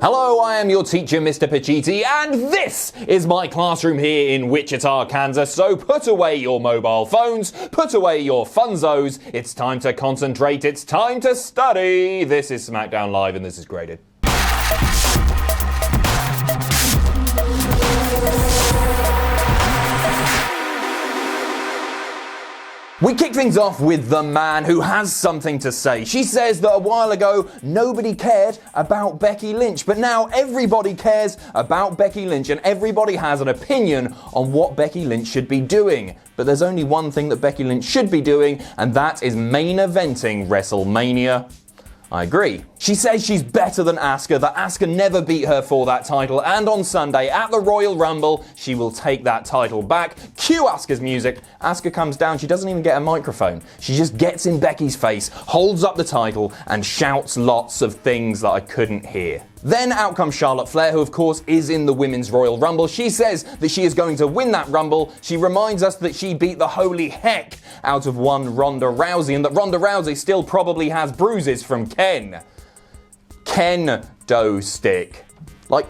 Hello, I am your teacher, Mr. Pacitti, and this is my classroom here in Wichita, Kansas. So put away your mobile phones, put away your funzos. It's time to concentrate, it's time to study. This is SmackDown Live and this is graded. We kick things off with the man who has something to say. She says that a while ago, nobody cared about Becky Lynch, but now everybody cares about Becky Lynch and everybody has an opinion on what Becky Lynch should be doing. But there's only one thing that Becky Lynch should be doing, and that is main eventing WrestleMania. I agree. She says she's better than Asuka, that Asuka never beat her for that title, and on Sunday at the Royal Rumble, she will take that title back. Cue Asuka's music. Asuka comes down, she doesn't even get a microphone. She just gets in Becky's face, holds up the title, and shouts lots of things that I couldn't hear. Then out comes Charlotte Flair, who of course is in the Women's Royal Rumble. She says that she is going to win that Rumble. She reminds us that she beat the holy heck out of one Ronda Rousey, and that Ronda Rousey still probably has bruises from Ken Doe Stick. Like,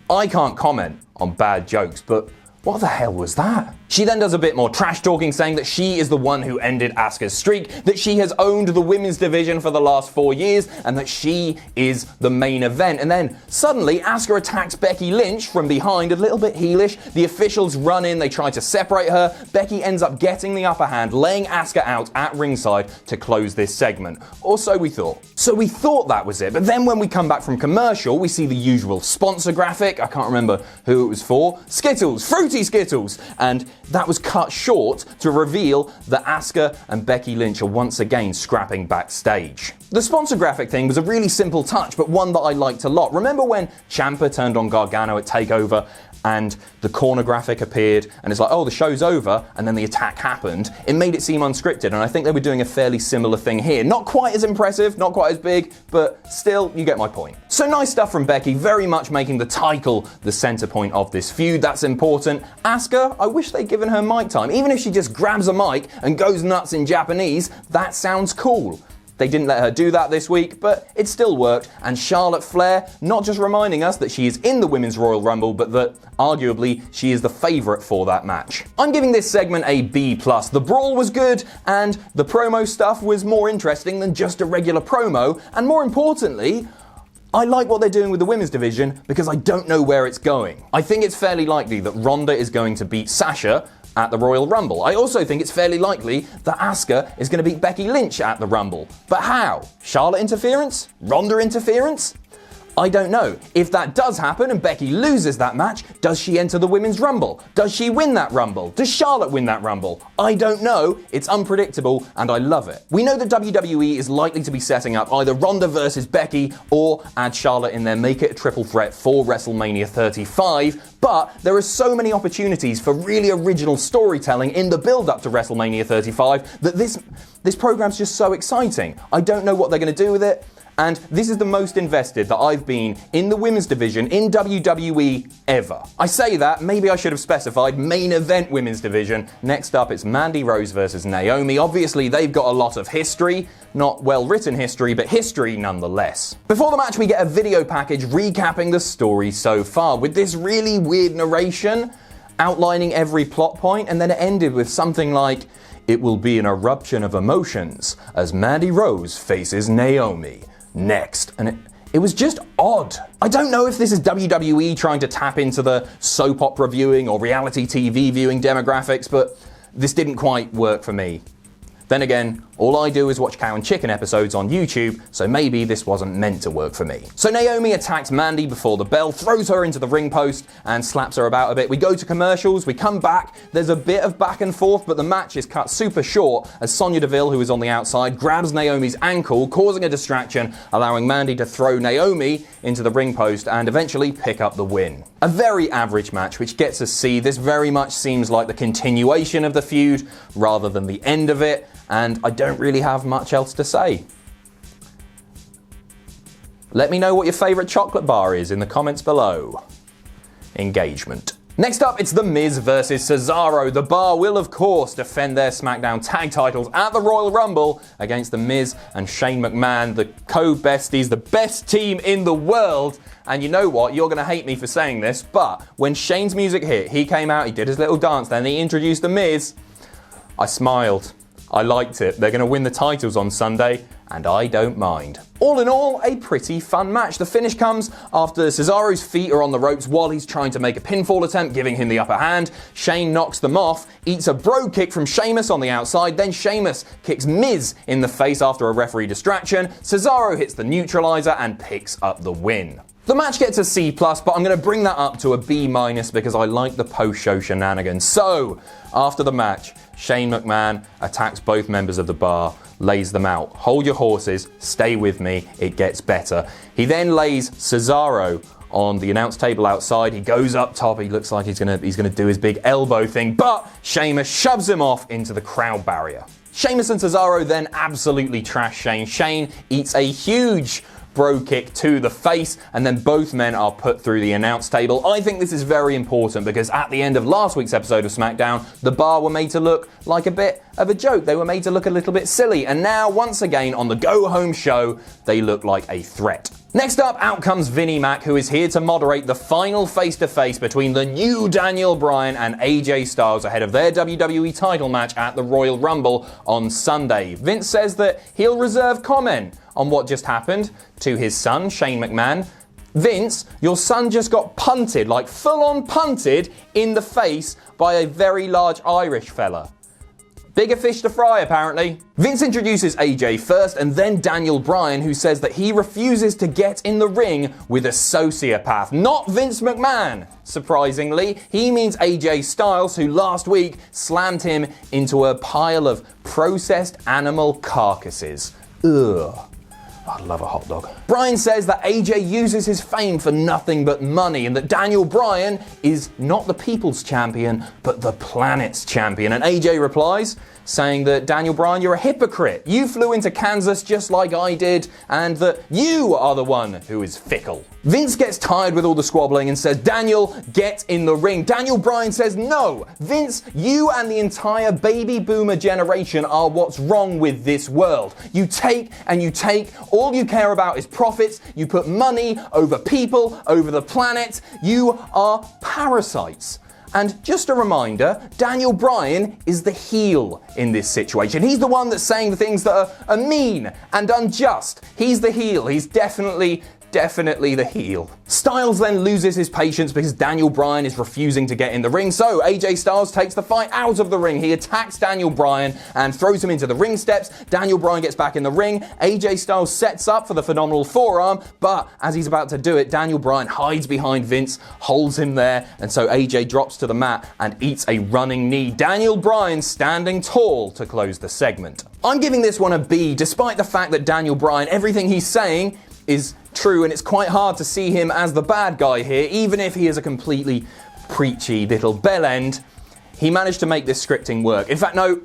I can't comment on bad jokes, but what the hell was that? She then does a bit more trash talking, saying that she is the one who ended Asuka's streak, that she has owned the women's division for the last 4 years, and that she is the main event. And then suddenly Asuka attacks Becky Lynch from behind, a little bit heelish. The officials run in, they try to separate her. Becky ends up getting the upper hand, laying Asuka out at ringside to close this segment. Or so we thought. So we thought that was it, but then when we come back from commercial, we see the usual sponsor graphic. I can't remember who it was for. Skittles, Fruity Skittles, and that was cut short to reveal that Asuka and Becky Lynch are once again scrapping backstage. The sponsor graphic thing was a really simple touch, but one that I liked a lot. Remember when Ciampa turned on Gargano at TakeOver and the corner graphic appeared and it's like, oh, the show's over, and then the attack happened? It made it seem unscripted, and I think they were doing a fairly similar thing here. Not quite as impressive, not quite as big, but still, you get my point. So nice stuff from Becky, very much making the title the center point of this feud. That's important. Asuka, I wish they'd given her mic time. Even if she just grabs a mic and goes nuts in Japanese, that sounds cool. They didn't let her do that this week, but it still worked. And Charlotte Flair, not just reminding us that she is in the Women's Royal Rumble, but that, arguably, she is the favourite for that match. I'm giving this segment a B+. The brawl was good, and the promo stuff was more interesting than just a regular promo, and more importantly, I like what they're doing with the women's division because I don't know where it's going. I think it's fairly likely that Ronda is going to beat Sasha at the Royal Rumble. I also think it's fairly likely that Asuka is going to beat Becky Lynch at the Rumble. But how? Charlotte interference? Ronda interference? I don't know. If that does happen and Becky loses that match, does she enter the Women's Rumble? Does she win that Rumble? Does Charlotte win that Rumble? I don't know. It's unpredictable and I love it. We know that WWE is likely to be setting up either Ronda versus Becky or add Charlotte in there, make it a triple threat for WrestleMania 35, but there are so many opportunities for really original storytelling in the build-up to WrestleMania 35 that this program's just so exciting. I don't know what they're going to do with it. And this is the most invested that I've been in the women's division in WWE ever. I say that, maybe I should have specified main event women's division. Next up, it's Mandy Rose versus Naomi. Obviously, they've got a lot of history. Not well-written history, but history nonetheless. Before the match, we get a video package recapping the story so far, with this really weird narration outlining every plot point, and then it ended with something like, "It will be an eruption of emotions as Mandy Rose faces Naomi next." And it was just odd. I don't know if this is WWE trying to tap into the soap opera viewing or reality TV viewing demographics, but this didn't quite work for me. Then again, all I do is watch Cow and Chicken episodes on YouTube, so maybe this wasn't meant to work for me. So Naomi attacks Mandy before the bell, throws her into the ring post, and slaps her about a bit. We go to commercials, we come back, there's a bit of back and forth, but the match is cut super short as Sonya Deville, who is on the outside, grabs Naomi's ankle, causing a distraction, allowing Mandy to throw Naomi into the ring post and eventually pick up the win. A very average match, which gets us to see this very much seems like the continuation of the feud rather than the end of it. And I don't really have much else to say. Let me know what your favourite chocolate bar is in the comments below. Engagement. Next up, it's The Miz versus Cesaro. The Bar will, of course, defend their SmackDown tag titles at the Royal Rumble against The Miz and Shane McMahon, the co-besties, the best team in the world. And you know what? You're going to hate me for saying this, but when Shane's music hit, he came out, he did his little dance, then he introduced The Miz. I smiled. I liked it. They're going to win the titles on Sunday, and I don't mind. All in all, a pretty fun match. The finish comes after Cesaro's feet are on the ropes while he's trying to make a pinfall attempt, giving him the upper hand. Shane knocks them off, eats a bro kick from Sheamus on the outside, then Sheamus kicks Miz in the face after a referee distraction. Cesaro hits the neutralizer and picks up the win. The match gets a C+, but I'm going to bring that up to a B- because I like the post-show shenanigans. So, after the match, Shane McMahon attacks both members of the Bar, lays them out. Hold your horses, stay with me, it gets better. He then lays Cesaro on the announce table outside. He goes up top, he looks like he's gonna do his big elbow thing, but Sheamus shoves him off into the crowd barrier. Sheamus and Cesaro then absolutely trash Shane. Shane eats a huge bro kick to the face, and then both men are put through the announce table. I think this is very important because at the end of last week's episode of SmackDown, the Bar were made to look like a bit of a joke. They were made to look a little bit silly, and now once again on the Go Home show, they look like a threat. Next up, out comes Vinnie Mac, who is here to moderate the final face-to-face between the new Daniel Bryan and AJ Styles ahead of their WWE title match at the Royal Rumble on Sunday. Vince says that he'll reserve comment on what just happened to his son, Shane McMahon. Vince, your son just got punted, like full-on punted, in the face by a very large Irish fella. Bigger fish to fry, apparently. Vince introduces AJ first and then Daniel Bryan, who says that he refuses to get in the ring with a sociopath. Not Vince McMahon, surprisingly. He means AJ Styles, who last week slammed him into a pile of processed animal carcasses. Ugh. I'd love a hot dog. Bryan says that AJ uses his fame for nothing but money and that Daniel Bryan is not the people's champion, but the planet's champion. And AJ replies, saying that Daniel Bryan, you're a hypocrite. You flew into Kansas just like I did, and that you are the one who is fickle. Vince gets tired with all the squabbling and says, Daniel, get in the ring. Daniel Bryan says, no, Vince, you and the entire baby boomer generation are what's wrong with this world. You take and you take, all you care about is profits. You put money over people, over the planet. You are parasites. And just a reminder, Daniel Bryan is the heel in this situation. He's the one that's saying the things that are mean and unjust. He's the heel. He's definitely the heel. Styles then loses his patience because Daniel Bryan is refusing to get in the ring, so AJ Styles takes the fight out of the ring. He attacks Daniel Bryan and throws him into the ring steps. Daniel Bryan gets back in the ring. AJ Styles sets up for the phenomenal forearm, but as he's about to do it, Daniel Bryan hides behind Vince, holds him there, and so AJ drops to the mat and eats a running knee. Daniel Bryan standing tall to close the segment. I'm giving this one a B, despite the fact that Daniel Bryan, everything he's saying is true, and it's quite hard to see him as the bad guy here, even if he is a completely preachy little bellend. He managed to make this scripting work. In fact, no,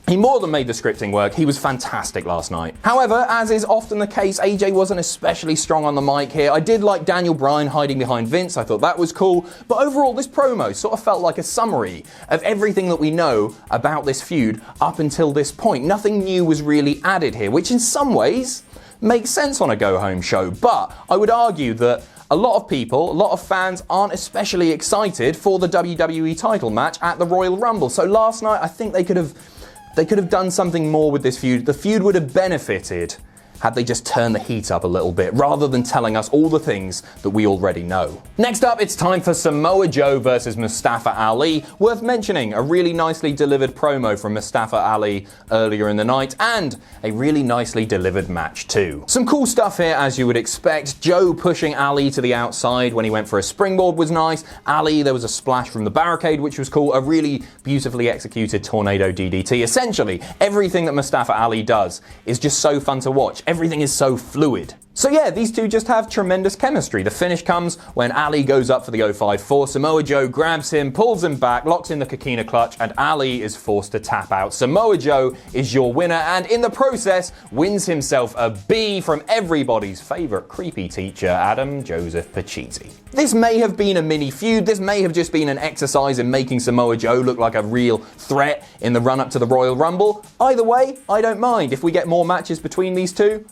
he more than made the scripting work. He was fantastic last night. However, as is often the case, AJ wasn't especially strong on the mic here. I did like Daniel Bryan hiding behind Vince. I thought that was cool. But overall, this promo sort of felt like a summary of everything that we know about this feud up until this point. Nothing new was really added here, which in some ways makes sense on a go-home show, but I would argue that a lot of people, a lot of fans aren't especially excited for the WWE title match at the Royal Rumble. So last night, I think they could have done something more with this feud. The feud would have benefited had they just turned the heat up a little bit, rather than telling us all the things that we already know. Next up, it's time for Samoa Joe versus Mustafa Ali. Worth mentioning, a really nicely delivered promo from Mustafa Ali earlier in the night, and a really nicely delivered match too. Some cool stuff here, as you would expect. Joe pushing Ali to the outside when he went for a springboard was nice. Ali, there was a splash from the barricade, which was cool. A really beautifully executed tornado DDT. Essentially, everything that Mustafa Ali does is just so fun to watch. Everything is so fluid. So yeah, these two just have tremendous chemistry. The finish comes when Ali goes up for the 054. Samoa Joe grabs him, pulls him back, locks in the Coquina Clutch, and Ali is forced to tap out. Samoa Joe is your winner, and in the process, wins himself a B from everybody's favourite creepy teacher, Adam Joseph Pacitti. This may have been a mini feud. This may have just been an exercise in making Samoa Joe look like a real threat in the run-up to the Royal Rumble. Either way, I don't mind. If we get more matches between these two,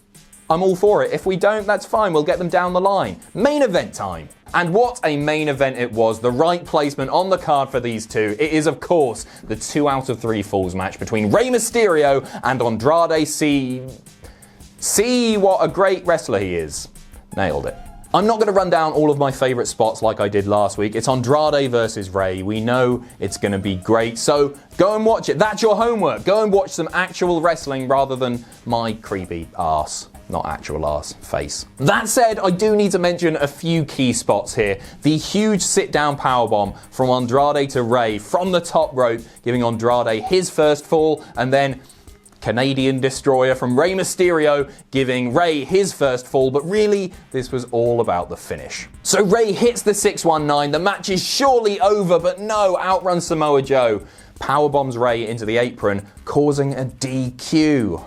I'm all for it. If we don't, that's fine. We'll get them down the line. Main event time. And what a main event it was. The right placement on the card for these two. It is, of course, the 2 out of 3 falls match between Rey Mysterio and Andrade. See what a great wrestler he is. Nailed it. I'm not going to run down all of my favourite spots like I did last week. It's Andrade versus Rey. We know it's going to be great. So go and watch it. That's your homework. Go and watch some actual wrestling rather than my creepy arse. Not actual arse, face. That said, I do need to mention a few key spots here. The huge sit-down powerbomb from Andrade to Rey from the top rope, giving Andrade his first fall, and then Canadian Destroyer from Rey Mysterio, giving Rey his first fall, but really, this was all about the finish. So Rey hits the 619, the match is surely over, but no, outruns Samoa Joe. Powerbombs Rey into the apron, causing a DQ.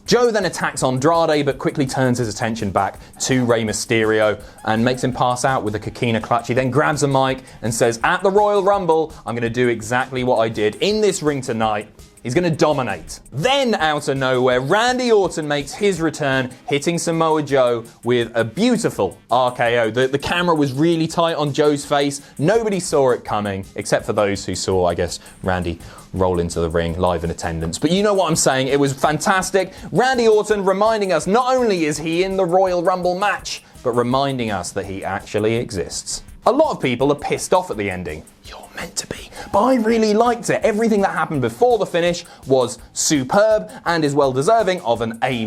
Joe then attacks Andrade, but quickly turns his attention back to Rey Mysterio and makes him pass out with a Coquina Clutch. He then grabs a mic and says, at the Royal Rumble, I'm going to do exactly what I did in this ring tonight. He's going to dominate. Then, out of nowhere, Randy Orton makes his return, hitting Samoa Joe with a beautiful RKO. The camera was really tight on Joe's face. Nobody saw it coming, except for those who saw, I guess, Randy roll into the ring live in attendance. But you know what I'm saying. It was fantastic. Randy Orton reminding us not only is he in the Royal Rumble match, but reminding us that he actually exists. A lot of people are pissed off at the ending. You're meant to be. But I really liked it. Everything that happened before the finish was superb and is well deserving of an A-,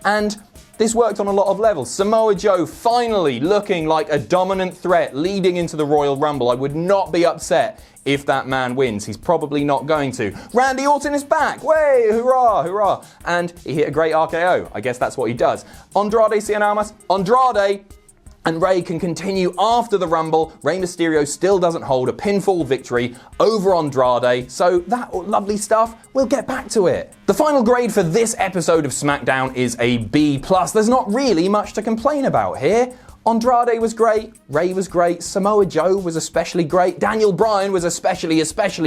and this worked on a lot of levels. Samoa Joe finally looking like a dominant threat leading into the Royal Rumble. I would not be upset if that man wins. He's probably not going to. Randy Orton is back. Way, hurrah, hurrah. And he hit a great RKO. I guess that's what he does. Andrade Cien Almas. Andrade and Rey can continue after the Rumble. Rey Mysterio still doesn't hold a pinfall victory over Andrade, so that lovely stuff, we'll get back to it. The final grade for this episode of SmackDown is a B+. There's not really much to complain about here. Andrade was great, Rey was great, Samoa Joe was especially great, Daniel Bryan was especially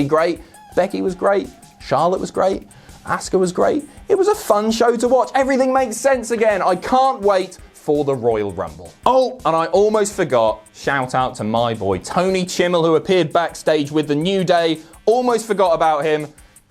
great, Becky was great, Charlotte was great, Asuka was great. It was a fun show to watch. Everything makes sense again. I can't wait for the Royal Rumble. Oh, and I almost forgot, shout out to my boy Tony Chimmel, who appeared backstage with The New Day. Almost forgot about him.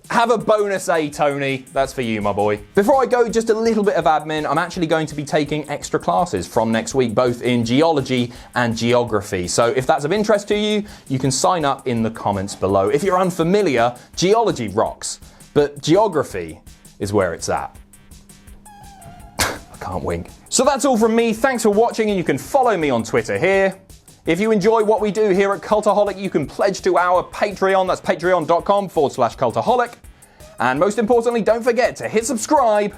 Have a bonus A, Tony. That's for you, my boy. Before I go, just a little bit of admin. I'm actually going to be taking extra classes from next week, both in geology and geography. So if that's of interest to you, you can sign up in the comments below. If you're unfamiliar, geology rocks, but geography is where it's at. I can't wink. So that's all from me. Thanks for watching, and you can follow me on Twitter here. If you enjoy what we do here at Cultaholic, you can pledge to our Patreon. That's patreon.com/Cultaholic. And most importantly, don't forget to hit subscribe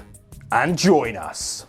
and join us.